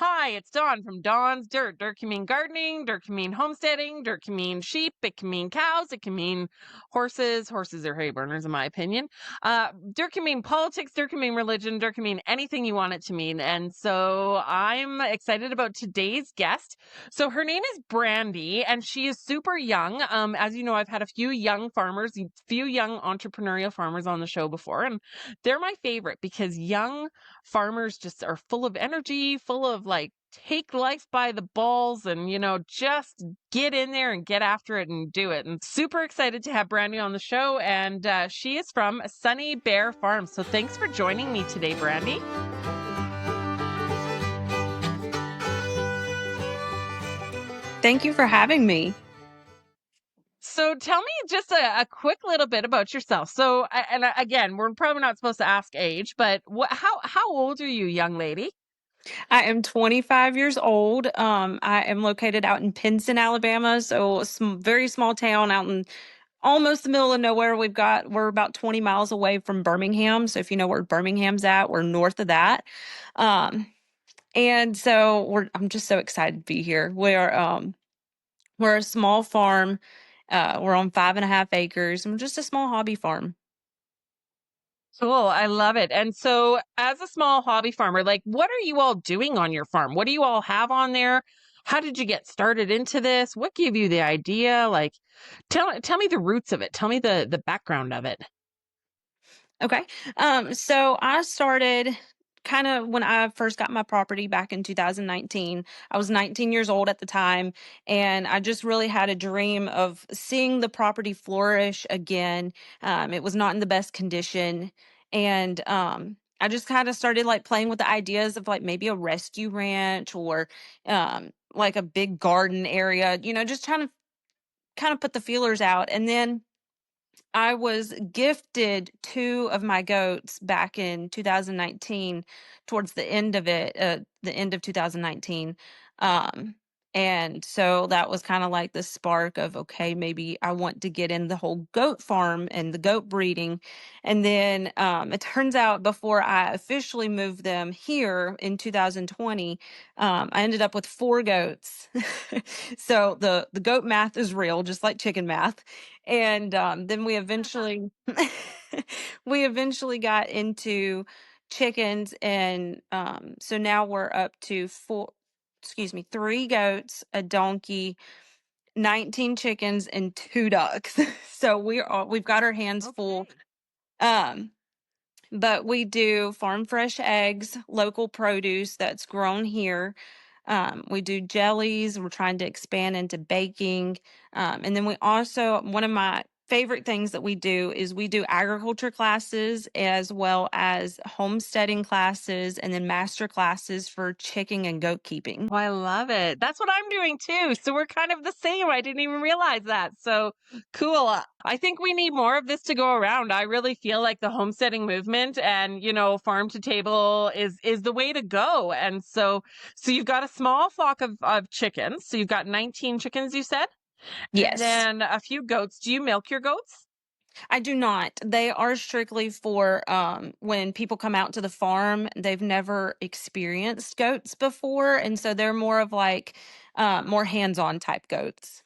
Hi, it's Dawn from Dawn's Dirt. Dirt can mean gardening, dirt can mean homesteading, dirt can mean sheep, it can mean cows, it can mean horses. Horses are hay burners, in my opinion. Dirt can mean politics, dirt can mean religion, dirt can mean anything you want it to mean. And so I'm excited about today's guest. So her name is Brandie, and she is super young. As you know, I've had a few young farmers, a few young entrepreneurial farmers on the show before, and they're my favorite because young farmers just are full of energy, full of like take life by the balls and, just get in there and get after it and do it. And super excited to have Brandie on the show. And she is from Suni Bear Farms. So thanks for joining me today, Brandie. Thank you for having me. So tell me just a quick little bit about yourself. So, again, we're probably not supposed to ask age, but how old are you, young lady? I am 25 years old. I am located out in Pinson, Alabama, so a very small town out in almost the middle of nowhere. We're about 20 miles away from Birmingham. So if you know where Birmingham's at, we're north of that. Um, and so I'm just so excited to be here. We're a small farm. We're on 5.5 acres, and we're just a small hobby farm. Cool. I love it. And so, as a small hobby farmer, like, what are you all doing on your farm? What do you all have on there? How did you get started into this? What gave you the idea? Like, tell me the roots of it. Tell me the background of it. Okay. So I started kind of when I first got my property back in 2019. I was 19 years old at the time, and I just really had a dream of seeing the property flourish again. It was not in the best condition, and I just kind of started like playing with the ideas of like maybe a rescue ranch or like a big garden area, just trying to kind of put the feelers out. And then I was gifted two of my goats back in 2019, towards the end of it, the end of 2019. Um, and so that was kind of like the spark of, okay, maybe I want to get in the whole goat farm and the goat breeding. And then it turns out before I officially moved them here in 2020, I ended up with four goats. So the goat math is real, just like chicken math. And then we eventually got into chickens, and so now we're up to three goats, a donkey, 19 chickens, and two ducks. So we've got our hands full. Okay. Um, but we do farm fresh eggs, local produce that's grown here. We do jellies. We're trying to expand into baking. And then we also, one of my favorite things that we do is we do agriculture classes as well as homesteading classes and then master classes for chicken and goat keeping. Oh, I love it. That's what I'm doing too. So we're kind of the same. I didn't even realize that. So cool. I think we need more of this to go around. I really feel like the homesteading movement and, farm to table is the way to go. And so you've got a small flock of chickens. So you've got 19 chickens, you said, and Yes. then a few goats. Do you milk your goats? I do not. They are strictly for when people come out to the farm. They've never experienced goats before, and so they're more of like more hands-on type goats.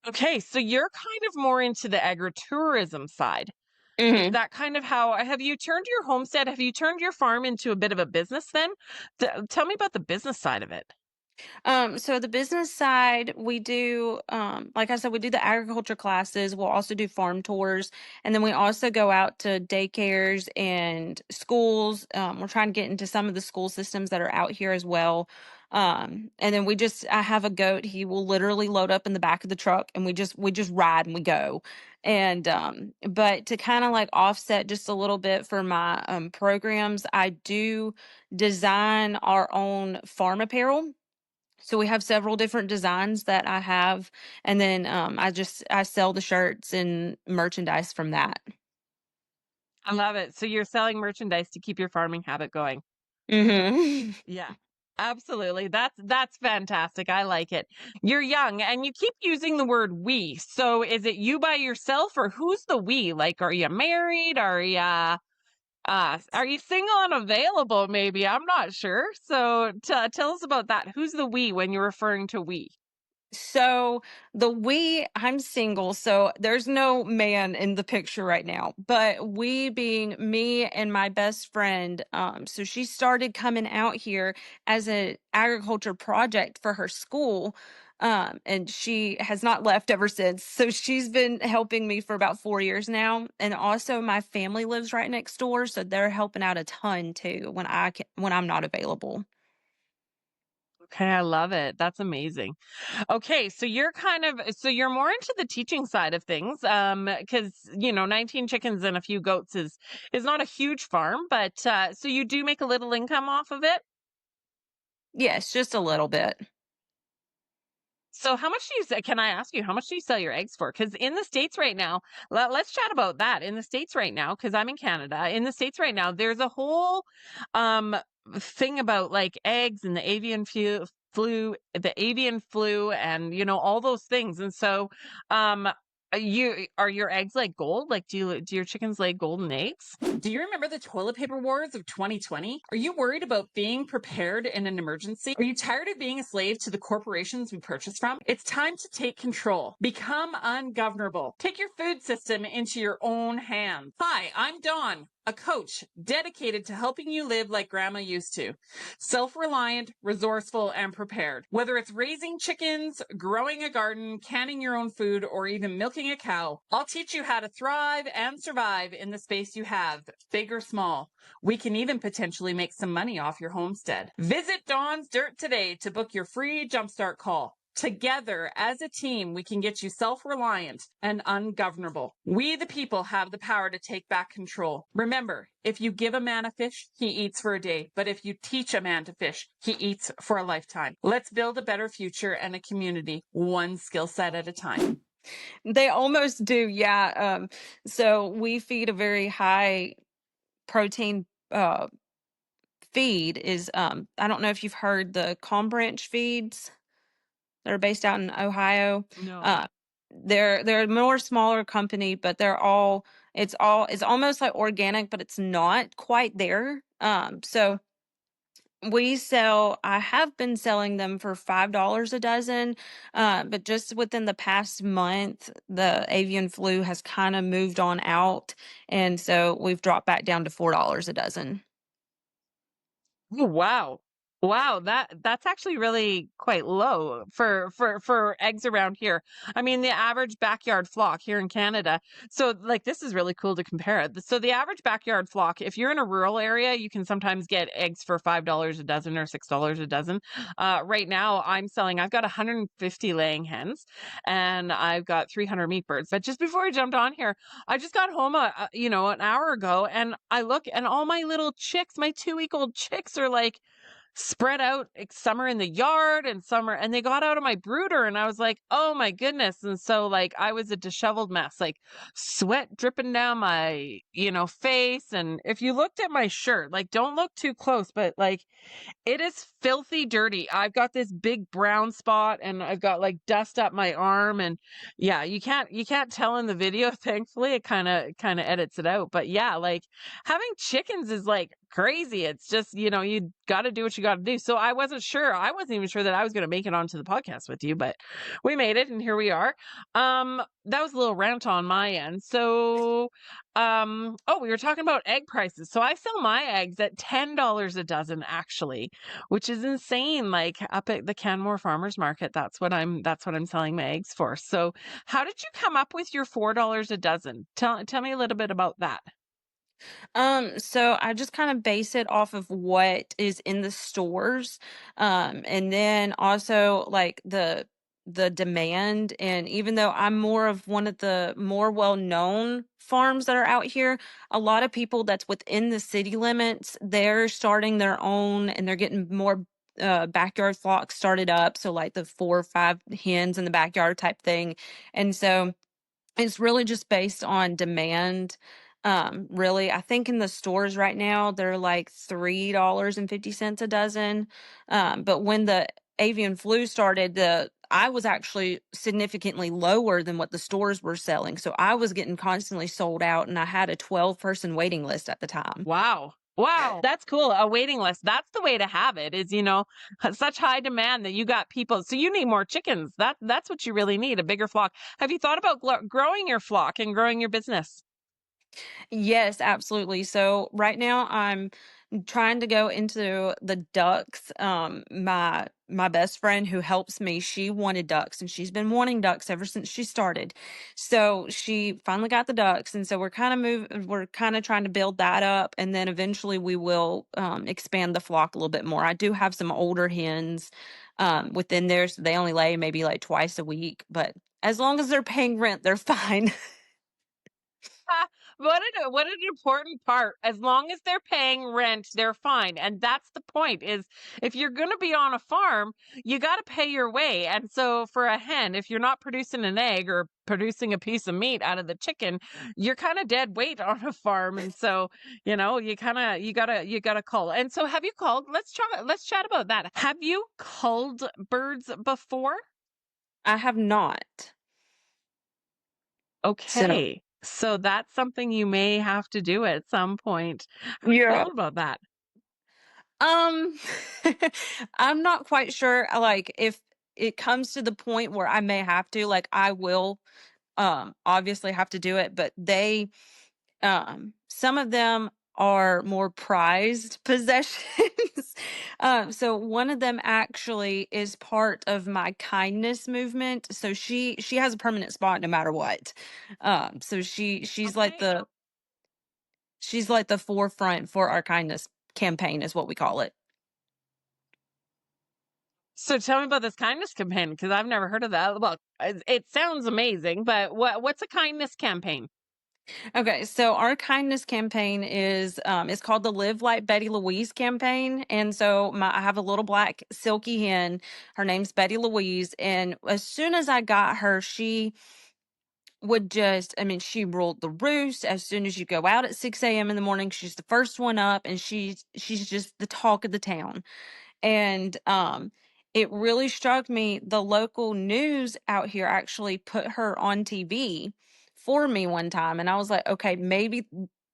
Okay, so you're kind of more into the agritourism side. Is hmm that kind of how have you turned your homestead? Have you turned your farm into a bit of a business then? Tell me about the business side of it. So the business side, we do, like I said, we do the agriculture classes. We'll also do farm tours, and then we also go out to daycares and schools. We're trying to get into some of the school systems that are out here as well. And then I have a goat. He will literally load up in the back of the truck, and we just ride and we go. And but to kind of like offset just a little bit for my programs, I do design our own farm apparel. So we have several different designs that I have, and then I sell the shirts and merchandise from that. I love it. So you're selling merchandise to keep your farming habit going. hmm Yeah. Absolutely. That's fantastic. I like it. You're young and you keep using the word we. So is it you by yourself or who's the we? Like are you married? Are you single and available? Maybe I'm not sure. So tell us about that. Who's the we when you're referring to we? So I'm single, so there's no man in the picture right now. But we being me and my best friend, so she started coming out here as an agriculture project for her school. And she has not left ever since. So she's been helping me for about 4 years now. And also my family lives right next door, so they're helping out a ton too when I'm not available. Okay, I love it. That's amazing. Okay, so you're more into the teaching side of things, because 19 chickens and a few goats is not a huge farm, but so you do make a little income off of it. Yes, just a little bit. So how much do you sell? Can I ask you how much do you sell your eggs for? Because in the States right now, let's chat about that. In the States right now, because I'm in Canada, in the States right now, there's a whole um thing about like eggs and the avian flu, and all those things. And so are your eggs like gold? Like do your chickens lay golden eggs? Do you remember the toilet paper wars of 2020? Are you worried about being prepared in an emergency? Are you tired of being a slave to the corporations we purchase from? It's time to take control. Become ungovernable. Take your food system into your own hands. Hi, I'm Dawn, a coach dedicated to helping you live like grandma used to. Self-reliant, resourceful, and prepared. Whether it's raising chickens, growing a garden, canning your own food, or even milking a cow, I'll teach you how to thrive and survive in the space you have, big or small. We can even potentially make some money off your homestead. Visit Dawn's Dirt today to book your free jumpstart call. Together, as a team, we can get you self-reliant and ungovernable. We, the people, have the power to take back control. Remember, if you give a man a fish, he eats for a day. But if you teach a man to fish, he eats for a lifetime. Let's build a better future and a community, one skill set at a time. They almost do, yeah. So we feed a very high protein feed is I don't know if you've heard the Calm Branch feeds that are based out in Ohio. No. Uh they're a more smaller company, but it's almost like organic, but it's not quite there. So I have been selling them for $5 a dozen, but just within the past month, the avian flu has kind of moved on out. And so we've dropped back down to $4 a dozen. Oh, wow. Wow, that's actually really quite low for eggs around here. I mean, the average backyard flock here in Canada. So like this is really cool to compare it. So the average backyard flock, if you're in a rural area, you can sometimes get eggs for $5 a dozen or $6 a dozen. Right now I've got 150 laying hens and I've got 300 meat birds. But just before I jumped on here, I just got home an hour ago, and I look and all my little chicks, my 2 week old chicks are like spread out. Some are in the yard and some are, and they got out of my brooder, and I was like, oh my goodness. And so like I was a disheveled mess, like sweat dripping down my, face. And if you looked at my shirt, like don't look too close, but like it is filthy dirty. I've got this big brown spot and I've got like dust up my arm, and yeah, you can't tell in the video. Thankfully, it kind of edits it out. But yeah, like having chickens is like crazy. It's just, you got to do what you got to do. So I wasn't sure. I wasn't even sure that I was going to make it onto the podcast with you, but we made it and here we are. That was a little rant on my end. So we were talking about egg prices. So I sell my eggs at $10 a dozen actually, which is insane. Like up at the Canmore Farmers Market, that's what I'm selling my eggs for. So how did you come up with your $4 a dozen? Tell me a little bit about that. So I just kind of base it off of what is in the stores. And then also like the demand. And even though I'm more of one of the more well-known farms that are out here, a lot of people that's within the city limits, they're starting their own and they're getting more backyard flocks started up. So like the 4 or 5 hens in the backyard type thing. And so it's really just based on demand. Really, I think in the stores right now they're like $3.50 a dozen. But when the avian flu started, I was actually significantly lower than what the stores were selling. So I was getting constantly sold out, and I had a 12-person waiting list at the time. Wow. Wow, that's cool. A waiting list. That's the way to have it is, such high demand that you got people. So you need more chickens. That's what you really need, a bigger flock. Have you thought about growing your flock and growing your business? Yes, absolutely. So right now I'm trying to go into the ducks. My best friend who helps me, she wanted ducks and she's been wanting ducks ever since she started. So she finally got the ducks, and so we're kind of trying to build that up, and then eventually we will expand the flock a little bit more. I do have some older hens within there, so they only lay maybe like twice a week, but as long as they're paying rent, they're fine. Ah, what an important part. As long as they're paying rent, they're fine. And that's the point is if you're going to be on a farm, you got to pay your way. And so for a hen, if you're not producing an egg or producing a piece of meat out of the chicken, you're kind of dead weight on a farm. And so, you gotta cull. And so have you culled? Let's chat about that. Have you culled birds before? I have not. So Okay. So that's something you may have to do at some point. How do you yeah. feel about that? Um, I'm not quite sure, like, if it comes to the point where I may have to, like, I will, obviously have to do it, but some of them are more prized possessions. So one of them actually is part of my kindness movement. So she has a permanent spot no matter what. So Okay. she's like the forefront for our kindness campaign is what we call it. So tell me about this kindness campaign because I've never heard of that. Well, it sounds amazing, but what's a kindness campaign? Okay, so our kindness campaign is it's called the Live Like Betty Louise campaign. And so I have a little black silky hen. Her name's Betty Louise, and as soon as I got her, she would just, I mean, she ruled the roost. As soon as you go out at 6 a.m. in the morning, she's the first one up, and she's just the talk of the town. And it really struck me. The local news out here actually put her on TV for me one time. And I was like, okay, maybe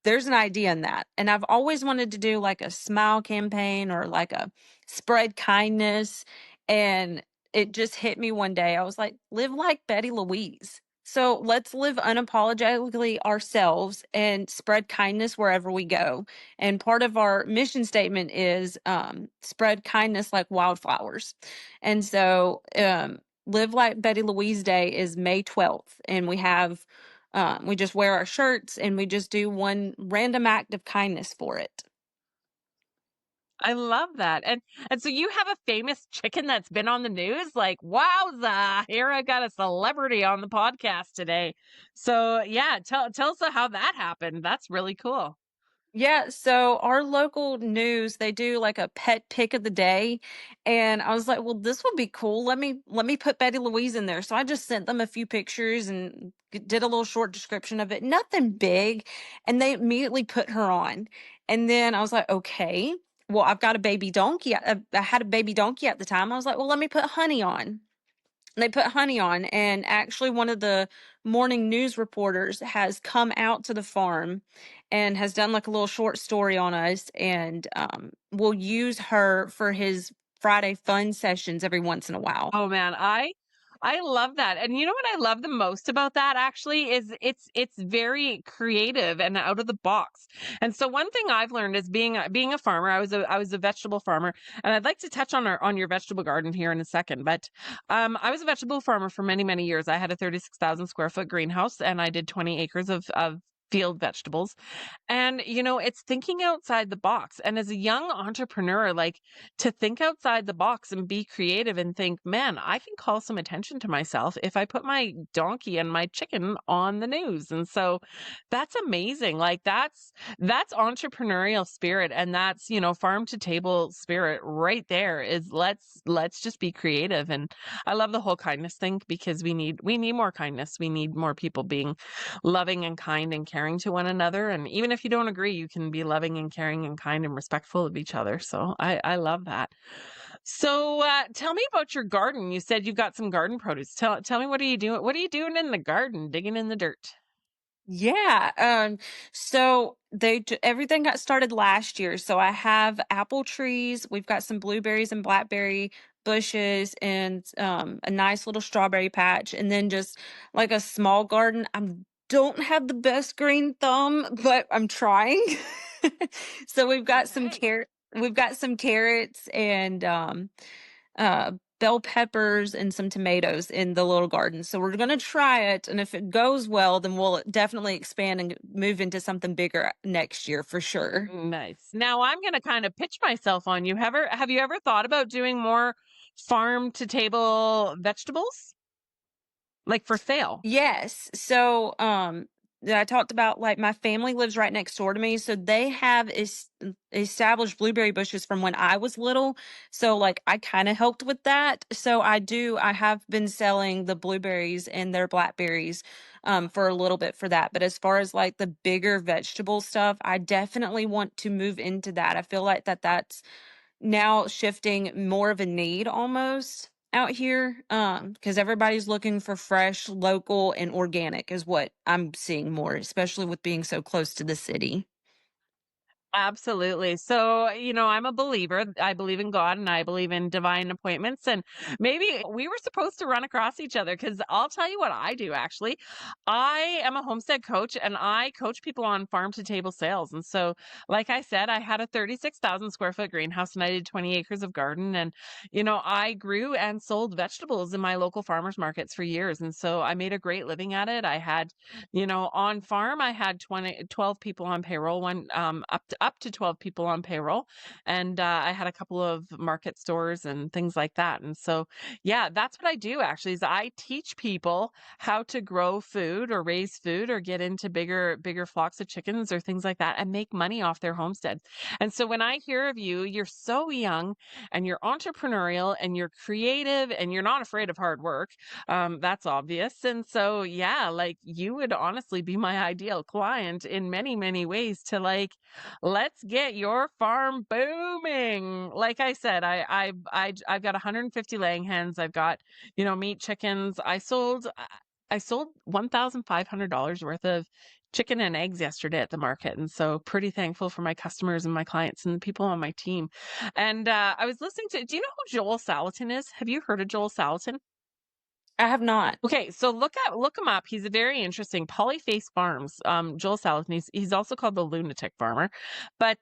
there's an idea in that. And I've always wanted to do like a smile campaign or like a spread kindness. And it just hit me one day. I was like, live like Betty Louise. So let's live unapologetically ourselves and spread kindness wherever we go. And part of our mission statement is spread kindness like wildflowers. And so, Live Like Betty Louise Day is May 12th. And we just wear our shirts and we just do one random act of kindness for it. I love that. And so you have a famous chicken that's been on the news? Like, wowza, here I got a celebrity on the podcast today. So yeah, tell us how that happened. That's really cool. Yeah, so our local news, they do like a pet pick of the day, and I was like, "Well, this would be cool. Let me put Betty Louise in there." So I just sent them a few pictures and did a little short description of it. Nothing big, and they immediately put her on. And then I was like, "Okay, well, I've got a baby donkey. I had a baby donkey at the time. I was like, "Well, let me put Honey on." They put Honey on, and actually one of the morning news reporters has come out to the farm and has done like a little short story on us, and will use her for his Friday fun sessions every once in a while. Oh man, I love that. And you know what I love the most about that actually is it's very creative and out of the box. And so one thing I've learned is being a farmer, I was a vegetable farmer, and I'd like to touch on your vegetable garden here in a second. But I was a vegetable farmer for many, many years. I had a 36,000 square foot greenhouse and I did 20 acres of field vegetables. And, it's thinking outside the box. And as a young entrepreneur, like to think outside the box and be creative and think, man, I can call some attention to myself if I put my donkey and my chicken on the news. And so that's amazing. Like that's entrepreneurial spirit. And that's, farm to table spirit right there is let's just be creative. And I love the whole kindness thing because we need more kindness. We need more people being loving and kind and caring to one another. And even if you don't agree, you can be loving and caring and kind and respectful of each other. So I love that. So tell me about your garden. You said you've got some garden produce. Tell me, what are you doing? What are you doing in the garden? Digging in the dirt. Yeah. So everything got started last year. So I have apple trees. We've got some blueberries and blackberry bushes and a nice little strawberry patch, and then just like a small garden. I don't have the best green thumb, but I'm trying. So Okay. we've got some carrots and uh, bell peppers and some tomatoes in the little garden. So we're going to try it. And if it goes well, then we'll definitely expand and move into something bigger next year for sure. Nice. Now I'm going to kind of pitch myself on you. Have you ever thought about doing more farm to table vegetables, like for sale? Yes. So, I talked about like my family lives right next door to me. So they have established blueberry bushes from when I was little. So, like, I kind of helped with that. So, I have been selling the blueberries and their blackberries for a little bit for that. But as far as like the bigger vegetable stuff, I definitely want to move into that. I feel like that's now shifting more of a need almost out here because everybody's looking for fresh, local, and organic is what I'm seeing more, especially with being so close to the city. Absolutely. So, I'm a believer. I believe in God and I believe in divine appointments. And maybe we were supposed to run across each other because I'll tell you what I do actually. I am a homestead coach and I coach people on farm to table sales. And so, like I said, I had a 36,000 square foot greenhouse and I did 20 acres of garden. And, I grew and sold vegetables in my local farmers markets for years. And so I made a great living at it. I had on farm, I had 12 people on payroll, up to 12 people on payroll. And I had a couple of market stores and things like that. And so, yeah, that's what I do actually is I teach people how to grow food or raise food or get into bigger flocks of chickens or things like that and make money off their homestead. And so when I hear of you, you're so young and you're entrepreneurial and you're creative and you're not afraid of hard work. That's obvious. And so, yeah, like you would honestly be my ideal client in many, many ways to like, let's get your farm booming. Like I said, I've got 150 laying hens. I've got, meat chickens. I sold $1,500 worth of chicken and eggs yesterday at the market. And so pretty thankful for my customers and my clients and the people on my team. And I was listening do you know who Joel Salatin is? Have you heard of Joel Salatin? I have not. Okay, so look him up. He's a very interesting Polyface Farms. Joel Salatin. He's also called the lunatic farmer, but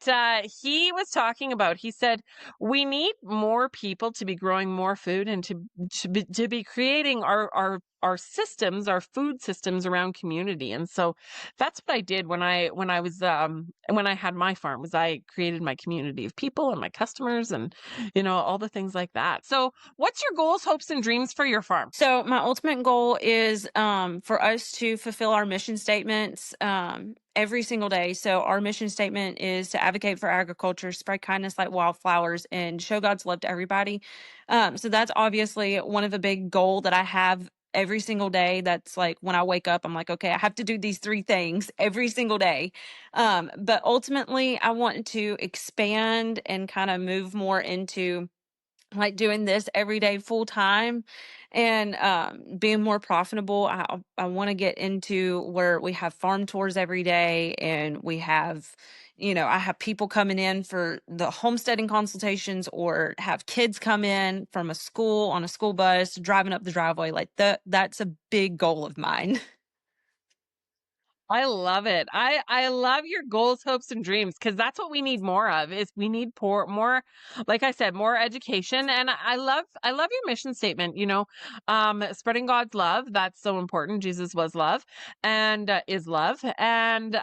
he was talking about. He said we need more people to be growing more food and to be creating our systems, our food systems around community. And so that's what I did when I had my farm. Was I created my community of people and my customers and all the things like that. So what's your goals, hopes, and dreams for your farm? So my ultimate goal is for us to fulfill our mission statements every single day. So our mission statement is to advocate for agriculture, spread kindness like wildflowers, and show God's love to everybody. So that's obviously one of the big goal that I have every single day. That's like when I wake up, I'm like, okay, I have to do these three things every single day. But ultimately, I want to expand and kind of move more into like doing this every day full time and being more profitable. I want to get into where we have farm tours every day and we have I have people coming in for the homesteading consultations or have kids come in from a school on a school bus driving up the driveway like that's a big goal of mine. I love it. I love your goals, hopes, and dreams because that's what we need more of. Is we need more, like I said, more education. And I love your mission statement. Spreading God's love. That's so important. Jesus was love and is love and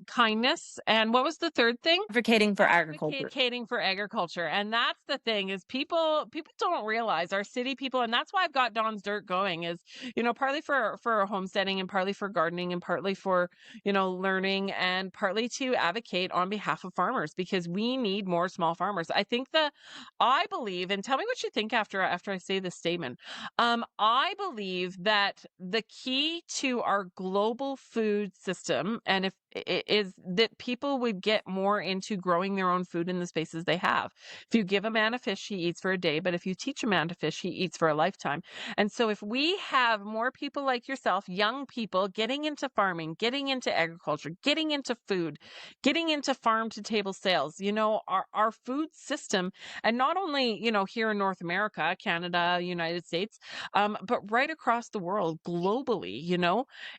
kindness. And what was the third thing? Advocating for agriculture. Advocating for agriculture. And that's the thing is people don't realize our city people, and that's why I've got Don's Dirt going is, partly for homesteading and partly for gardening and partly for, learning and partly to advocate on behalf of farmers because we need more small farmers. I believe, and tell me what you think after I say this statement. I believe that the key to our global food system, and is that people would get more into growing their own food in the spaces they have. If you give a man a fish, he eats for a day, but if you teach a man to fish, he eats for a lifetime. And so if we have more people like yourself, young people getting into farming, getting into agriculture, getting into food, getting into farm to table sales, our food system, and not only, here in North America, Canada, United States, but right across the world, globally,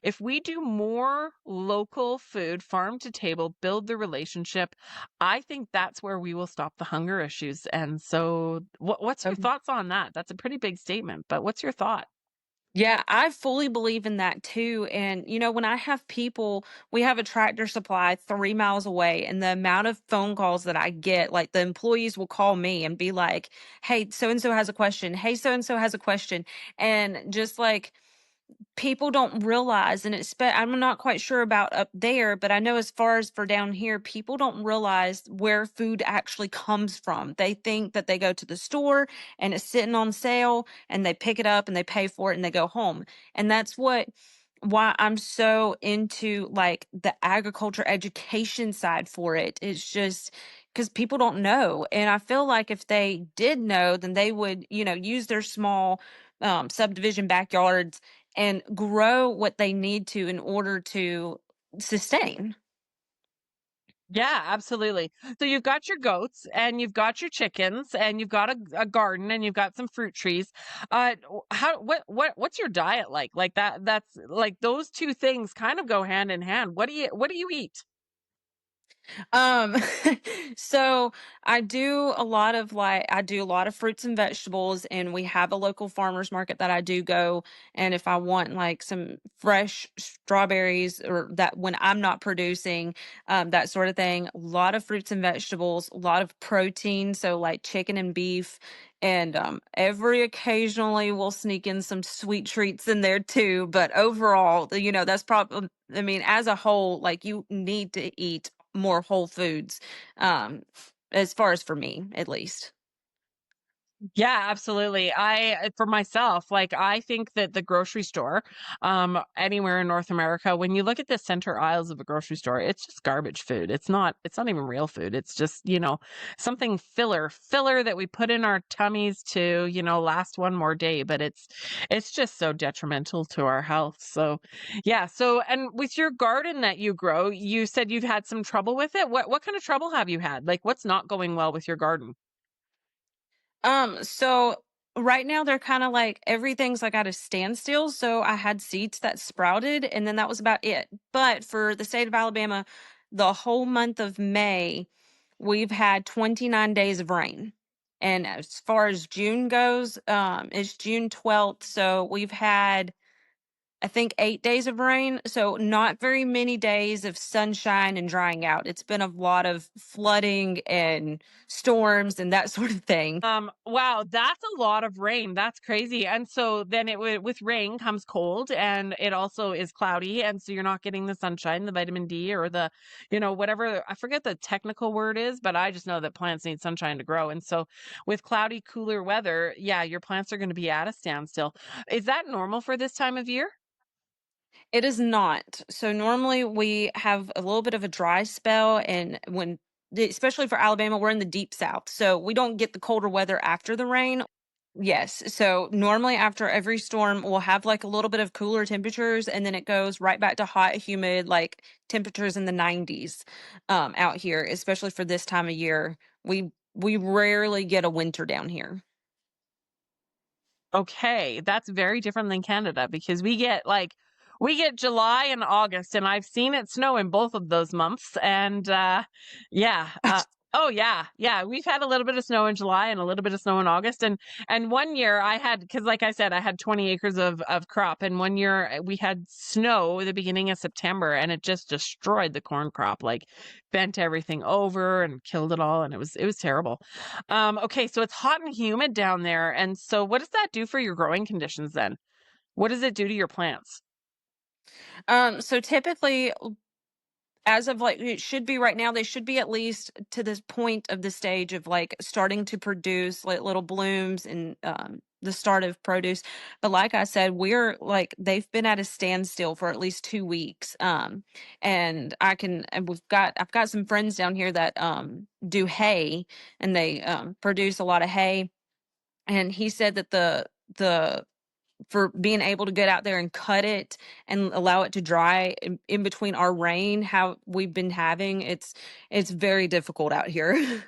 if we do more local food, farm to table, build the relationship, I think that's where we will stop the hunger issues. And so, what's your thoughts on that? That's a pretty big statement, but what's your thought? Yeah, I fully believe in that too. And, when I have people, we have a tractor supply 3 miles away, and the amount of phone calls that I get, like the employees will call me and be like, hey, so and so has a question. Hey, so and so has a question. And just like, people don't realize, and I'm not quite sure about up there, but I know as far as for down here, people don't realize where food actually comes from. They think that they go to the store and it's sitting on sale and they pick it up and they pay for it and they go home. And that's why I'm so into like the agriculture education side for it. It's just because people don't know. And I feel like if they did know, then they would, use their small subdivision backyards and grow what they need to in order to sustain. Yeah, absolutely. So you've got your goats and you've got your chickens and you've got a garden and you've got some fruit trees. How what's your diet like? Like that's like those two things kind of go hand in hand. What do you eat? Um, so I do a lot of fruits and vegetables, and we have a local farmers market that I do go. And if I want like some fresh strawberries or that when I'm not producing, that sort of thing, a lot of fruits and vegetables, a lot of protein. So like chicken and beef. And every occasionally we'll sneak in some sweet treats in there too. But overall, that's probably, I mean, as a whole, like you need to eat more whole foods, um, as far as for me, at least. Yeah, absolutely. For myself, like I think that the grocery store, anywhere in North America, when you look at the center aisles of a grocery store, it's just garbage food. It's not even real food. It's just, something filler that we put in our tummies to, last one more day, but it's just so detrimental to our health. So, yeah. So, and with your garden that you grow, you said you've had some trouble with it. What kind of trouble have you had? Like what's not going well with your garden? So right now they're kind of like everything's like at a standstill. So I had seeds that sprouted and then that was about it. But for the state of Alabama, the whole month of May, we've had 29 days of rain. And as far as June goes, it's June 12th. So we've had, I think, 8 days of rain. So not very many days of sunshine and drying out. It's been a lot of flooding and storms and that sort of thing. Wow, that's a lot of rain. That's crazy. And so then with rain comes cold and it also is cloudy. And so you're not getting the sunshine, the vitamin D or whatever, I forget the technical word is, but I just know that plants need sunshine to grow. And so with cloudy, cooler weather, yeah, your plants are going to be at a standstill. Is that normal for this time of year? It is not. So normally we have a little bit of a dry spell, and especially for Alabama, we're in the deep south. So we don't get the colder weather after the rain. Yes. So normally after every storm, we'll have like a little bit of cooler temperatures and then it goes right back to hot, humid, like temperatures in the 90s out here, especially for this time of year. We rarely get a winter down here. Okay, that's very different than Canada because we get July and August and I've seen it snow in both of those months and yeah, oh yeah, yeah, we've had a little bit of snow in July and a little bit of snow in August and one year I had cuz like I said I had 20 acres of crop and one year we had snow the beginning of September and it just destroyed the corn crop like bent everything over and killed it all and it was terrible. Okay, so it's hot and humid down there. And so what does that do for your growing conditions then? What does it do to your plants? So typically as of like it should be right now, they should be at least to this point of the stage of like starting to produce like little blooms and the start of produce. But like I said, we're like they've been at a standstill for at least 2 weeks. And I've got some friends down here that do hay, and they produce a lot of hay. And he said that the for being able to get out there and cut it and allow it to dry in between our rain how we've been having, it's very difficult out here.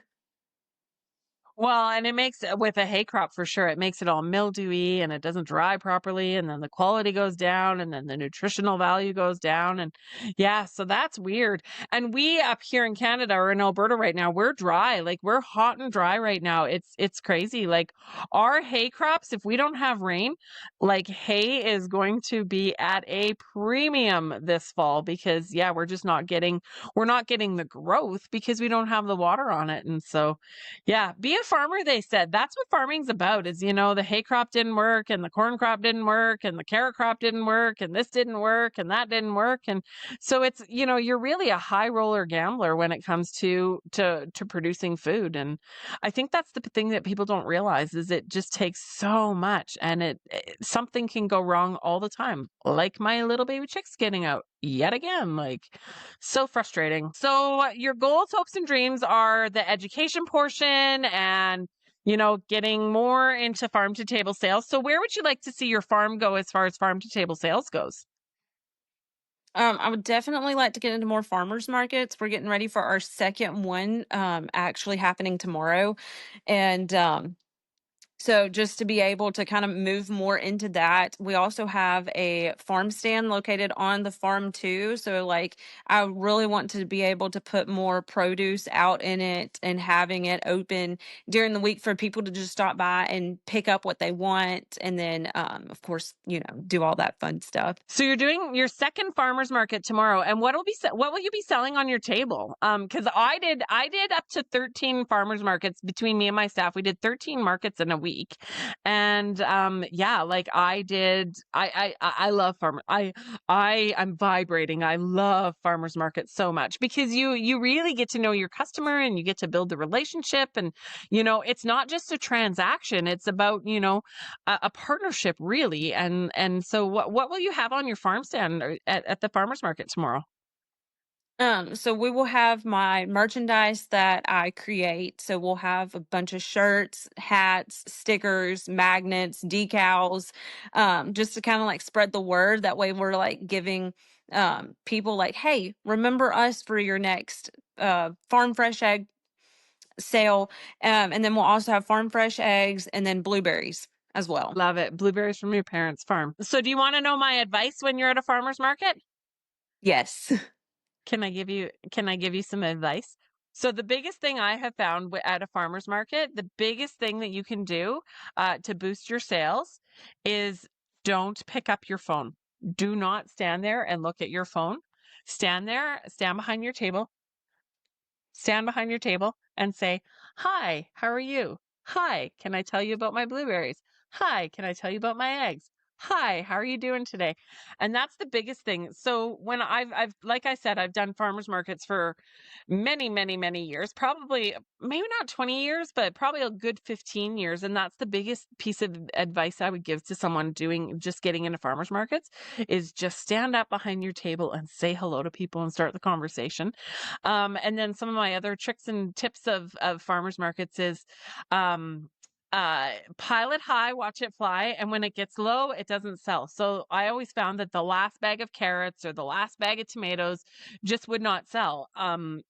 Well, and it makes with a hay crop for sure, it makes it all mildewy and it doesn't dry properly, and then the quality goes down, and then the nutritional value goes down. And yeah, so that's weird. And we up here in Canada or in Alberta right now, we're dry. Like we're hot and dry right now. It's crazy. Like our hay crops, if we don't have rain, like hay is going to be at a premium this fall because yeah, we're not getting the growth because we don't have the water on it. And so yeah, be a farmer, they said. That's what farming's about is, the hay crop didn't work and the corn crop didn't work and the carrot crop didn't work and this didn't work and that didn't work. And so it's, you're really a high roller gambler when it comes to producing food. And I think that's the thing that people don't realize is it just takes so much and something can go wrong all the time. Like my little baby chicks getting out yet again. Like so frustrating. So your goals, hopes, and dreams are the education portion and, getting more into farm to table sales. So where would you like to see your farm go as far as farm to table sales goes? I would definitely like to get into more farmers markets. We're getting ready for our second one, actually happening tomorrow. And so just to be able to kind of move more into that, we also have a farm stand located on the farm too. So like I really want to be able to put more produce out in it and having it open during the week for people to just stop by and pick up what they want. And then of course, do all that fun stuff. So you're doing your second farmers market tomorrow, and what will you be selling on your table? Because I did up to 13 farmers markets between me and my staff. We did 13 markets in a week, and yeah, like I did. I love farmer. I'm vibrating. I love farmers markets so much because you really get to know your customer and you get to build the relationship, and it's not just a transaction. It's about a partnership really. And so what will you have on your farm stand or at the farmers market tomorrow? So we will have my merchandise that I create. So we'll have a bunch of shirts, hats, stickers, magnets, decals, just to kind of like spread the word. That way we're like giving people like, hey, remember us for your next farm fresh egg sale. And then we'll also have farm fresh eggs and then blueberries as well. Love it. Blueberries from your parents' farm. So do you want to know my advice when you're at a farmer's market? Yes. Can I give you some advice? So the biggest thing I have found at a farmer's market, the biggest thing that you can do to boost your sales is don't pick up your phone. Do not stand there and look at your phone. Stand behind your table, stand behind your table and say, "Hi, how are you? Hi, can I tell you about my blueberries? Hi, can I tell you about my eggs? Hi, how are you doing today?" And that's the biggest thing. So when I've like I said, I've done farmers markets for many, many, many years, probably maybe not 20 years, but probably a good 15 years. And that's the biggest piece of advice I would give to someone just getting into farmers markets is just stand up behind your table and say hello to people and start the conversation. And then some of my other tricks and tips of farmers markets is um pile it high, watch it fly, and when it gets low, it doesn't sell. So I always found that the last bag of carrots or the last bag of tomatoes just would not sell.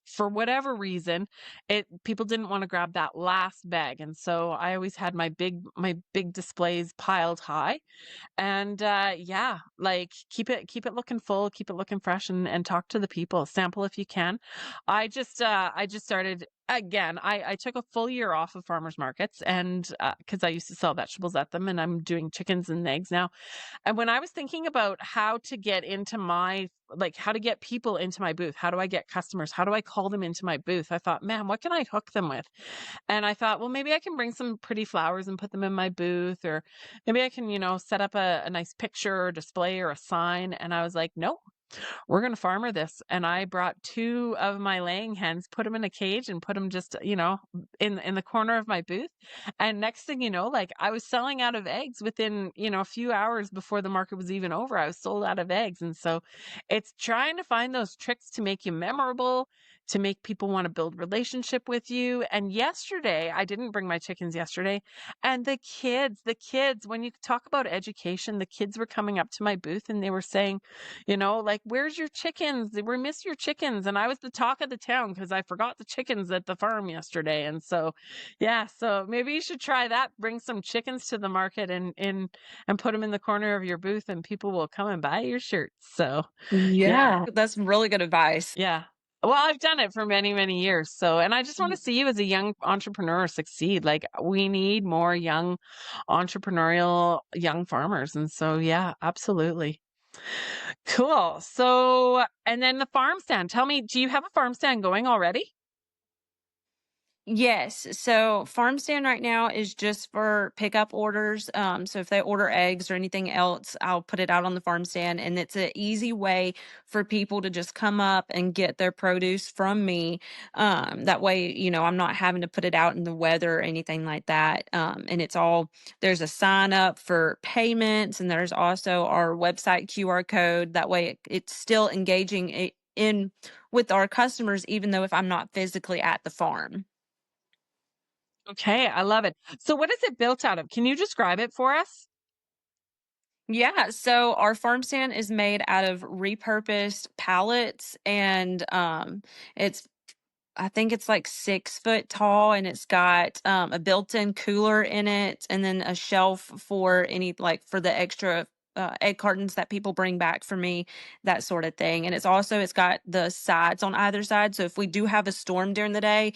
For whatever reason, it people didn't want to grab that last bag. And so I always had my big displays piled high. And yeah, like keep it looking full, keep it looking fresh and talk to the people. Sample if you can. I just started again. I took a full year off of farmers markets and because I used to sell vegetables at them and I'm doing chickens and eggs now. And when I was thinking about how to get into how to get people into my booth, how do I get customers? How do I call them into my booth? I thought, man, what can I hook them with? And I thought, well, maybe I can bring some pretty flowers and put them in my booth, or maybe I can, set up a nice picture or display or a sign. And I was like, nope, we're going to farmer this. And I brought two of my laying hens, put them in a cage and put them just, in the corner of my booth. And next thing you know, like I was selling out of eggs within, a few hours before the market was even over. I was sold out of eggs. And so it's trying to find those tricks to make you memorable, to make people want to build relationship with you. And yesterday, I didn't bring my chickens yesterday. And the kids, when you talk about education, the kids were coming up to my booth and they were saying, like, where's your chickens? We miss your chickens. And I was the talk of the town because I forgot the chickens at the farm yesterday. And so, yeah, so maybe you should try that. Bring some chickens to the market and put them in the corner of your booth and people will come and buy your shirts. So, yeah, Yeah, that's really good advice. yeah. Well, I've done it for many, many years. So, and I just want to see you as a young entrepreneur succeed. Like, we need more young entrepreneurial young farmers. And so, yeah, absolutely. Cool. So, and then the farm stand. Tell me, do you have a farm stand going already? Yes. So farm stand right now is just for pickup orders. So if they order eggs or anything else, I'll put it out on the farm stand. And it's an easy way for people to just come up and get their produce from me. That way, I'm not having to put it out in the weather or anything like that. And there's a sign up for payments, and there's also our website QR code. That way it's still engaging in with our customers, even though if I'm not physically at the farm. Okay, I love it. So, what is it built out of? Can you describe it for us? Yeah, so our farm stand is made out of repurposed pallets, and it's I think it's like 6 foot tall, and it's got a built-in cooler in it, and then a shelf for for the extra egg cartons that people bring back for me, that sort of thing. And it's got the sides on either side, so if we do have a storm during the day,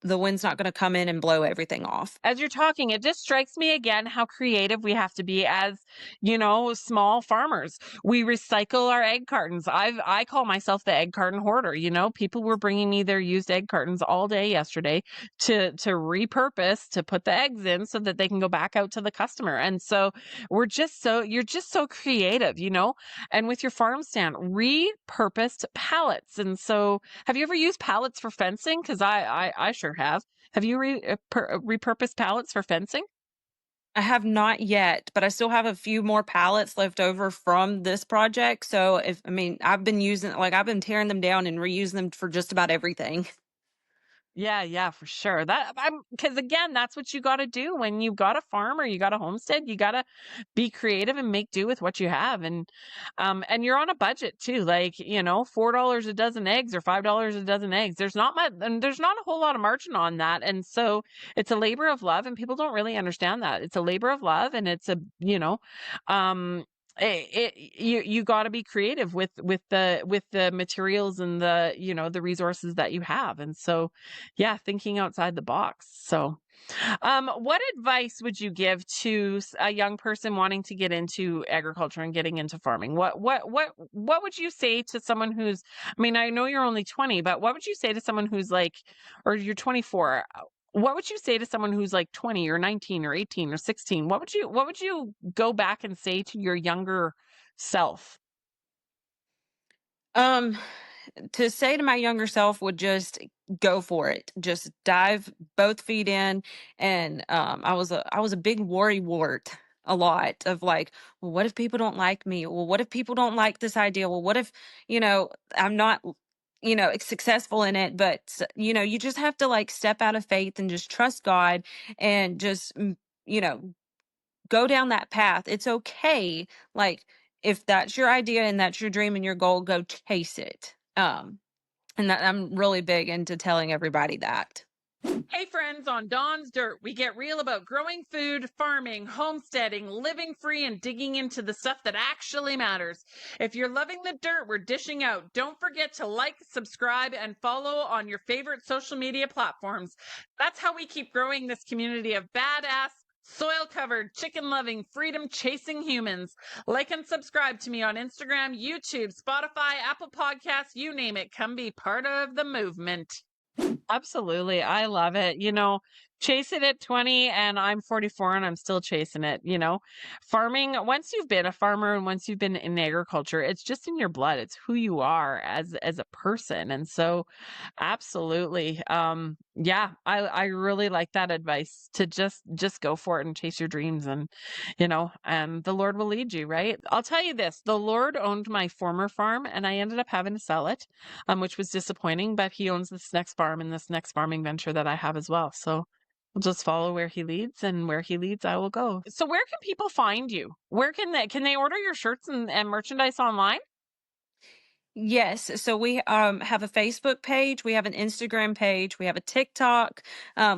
the wind's not gonna come in and blow everything off. As you're talking, it just strikes me again how creative we have to be as, small farmers. We recycle our egg cartons. I call myself the egg carton hoarder. People were bringing me their used egg cartons all day yesterday to repurpose to put the eggs in so that they can go back out to the customer. And so you're just so creative, And with your farm stand, repurposed pallets. And so, have you ever used pallets for fencing? Because I sure have. Have you repurposed pallets for fencing? I have not yet, but I still have a few more pallets left over from this project. So I've been tearing them down and reusing them for just about everything. Yeah, yeah, for sure. Because again, that's what you got to do when you got a farm or you got a homestead. You got to be creative and make do with what you have, and you're on a budget too. Like $4 a dozen eggs or $5 a dozen eggs. There's not much, and there's not a whole lot of margin on that, and so it's a labor of love, and people don't really understand that it's a labor of love, and it's um, you got to be creative with the materials and the resources that you have, and so yeah, thinking outside the box. So, what advice would you give to a young person wanting to get into agriculture and getting into farming? What would you say to someone who's? I mean, I know you're only 20, but what would you say to someone who's like, or you're 24? What would you say to someone who's like 20 or 19 or 18 or 16? What would you go back and say to your younger self? Um, to say to my younger self would just go for it. Just dive both feet in. And I was a big worry wart a lot of like, well, what if people don't like me? Well, what if people don't like this idea? Well, what if, I'm not successful in it? But you just have to like step out of faith and just trust God, and just you know go down that path. It's okay. Like, if that's your idea and that's your dream and your goal, go chase it. And that I'm really big into telling everybody that. Hey friends, on Dawn's Dirt, we get real about growing food, farming, homesteading, living free, and digging into the stuff that actually matters. If you're loving the dirt we're dishing out, don't forget to like, subscribe, and follow on your favorite social media platforms. That's how we keep growing this community of badass, soil covered, chicken loving, freedom chasing humans. Like and subscribe to me on Instagram, YouTube, Spotify, Apple Podcasts, you name it. Come be part of the movement. Absolutely. I love it. chase it at 20 and I'm 44 and I'm still chasing it, you know. Farming, once you've been a farmer and once you've been in agriculture, it's just in your blood. It's who you are as a person. And so absolutely. Yeah, I really like that advice to just go for it and chase your dreams and and the Lord will lead you, right? I'll tell you this, the Lord owned my former farm and I ended up having to sell it, which was disappointing, but he owns this next farm and this next farming venture that I have as well. So I'll just follow where he leads, and where he leads, I will go. So where can people find you? Where can they order your shirts and merchandise online? Yes. So we have a Facebook page, we have an Instagram page, we have a TikTok,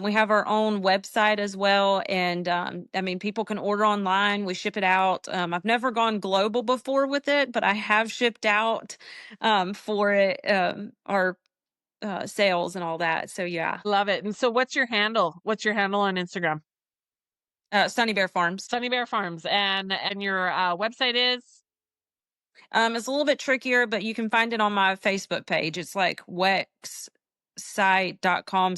we have our own website as well. And I mean, people can order online, we ship it out. I've never gone global before with it, but I have shipped out for it, our sales and all that. So yeah, Love it. And so what's your handle? What's your handle on Instagram? Suni Bear Farms. Suni Bear Farms. And your website is? It's a little bit trickier, but you can find it on my Facebook page. It's like wexsite.com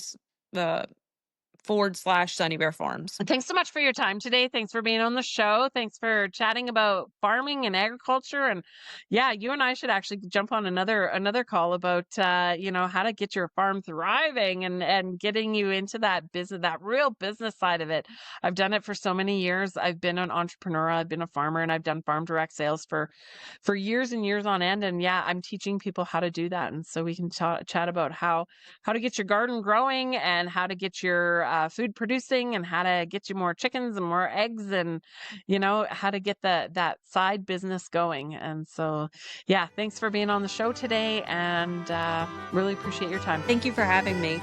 /Sunny Bear Farms. Thanks so much for your time today. Thanks for being on the show. Thanks for chatting about farming and agriculture. And yeah, you and I should actually jump on another call about how to get your farm thriving and getting you into that business, that real business side of it. I've done it for so many years. I've been an entrepreneur, I've been a farmer, and I've done farm direct sales for years and years on end. And yeah, I'm teaching people how to do that. And so we can chat about how to get your garden growing and how to get your food producing and how to get you more chickens and more eggs and how to get that side business going. And so yeah, thanks for being on the show today, and really appreciate your time. Thank you for having me.